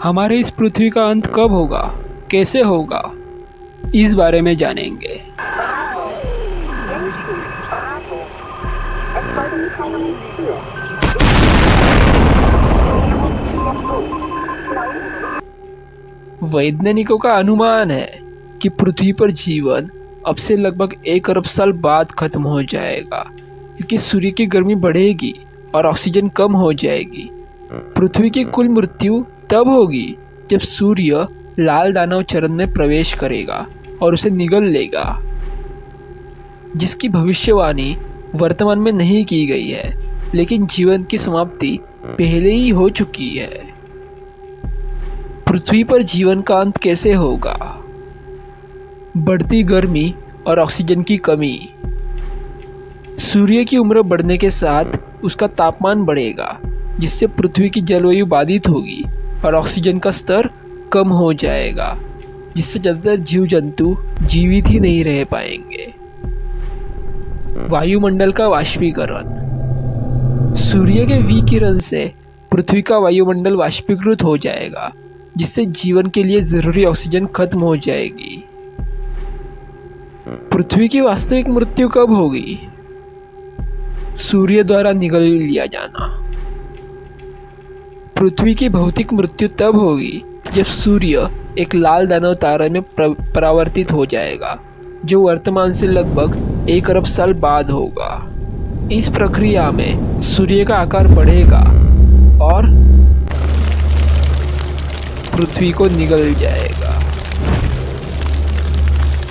हमारे इस पृथ्वी का अंत कब होगा, कैसे होगा, इस बारे में जानेंगे। वैज्ञानिकों का अनुमान है कि पृथ्वी पर जीवन अब से लगभग 1 अरब साल बाद खत्म हो जाएगा, क्योंकि सूर्य की गर्मी बढ़ेगी और ऑक्सीजन कम हो जाएगी। पृथ्वी की कुल मृत्यु तब होगी जब सूर्य लाल दानव चरण में प्रवेश करेगा और उसे निगल लेगा, जिसकी भविष्यवाणी वर्तमान में नहीं की गई है, लेकिन जीवन की समाप्ति पहले ही हो चुकी है। पृथ्वी पर जीवन का अंत कैसे होगा? बढ़ती गर्मी और ऑक्सीजन की कमी। सूर्य की उम्र बढ़ने के साथ उसका तापमान बढ़ेगा, जिससे पृथ्वी की जलवायु बाधित होगी और ऑक्सीजन का स्तर कम हो जाएगा, जिससे ज़्यादातर जीव जंतु जीवित ही नहीं रह पाएंगे। वायुमंडल का वाष्पीकरण। सूर्य के विकिरण से पृथ्वी का वायुमंडल वाष्पीकृत हो जाएगा, जिससे जीवन के लिए जरूरी ऑक्सीजन खत्म हो जाएगी। पृथ्वी की वास्तविक मृत्यु कब होगी? सूर्य द्वारा निगल लिया जाना। पृथ्वी की भौतिक मृत्यु तब होगी जब सूर्य एक लाल दानव तारे में परावर्तित हो जाएगा, जो वर्तमान से लगभग 1 अरब साल बाद होगा। इस प्रक्रिया में सूर्य का आकार बढ़ेगा और पृथ्वी को निगल जाएगा।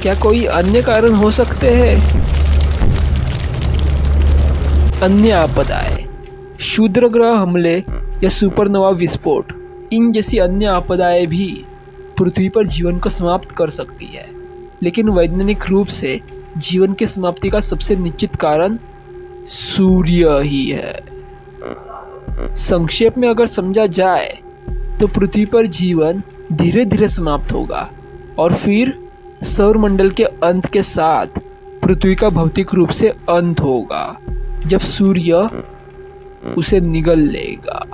क्या कोई अन्य कारण हो सकते हैं? अन्य आपदाएं, क्षुद्र ग्रह हमले या सुपरनोवा विस्फोट, इन जैसी अन्य आपदाएं भी पृथ्वी पर जीवन को समाप्त कर सकती है, लेकिन वैज्ञानिक रूप से जीवन की समाप्ति का सबसे निश्चित कारण सूर्य ही है। संक्षेप में अगर समझा जाए तो पृथ्वी पर जीवन धीरे धीरे समाप्त होगा और फिर सौरमंडल के अंत के साथ पृथ्वी का भौतिक रूप से अंत होगा, जब सूर्य उसे निगल लेगा।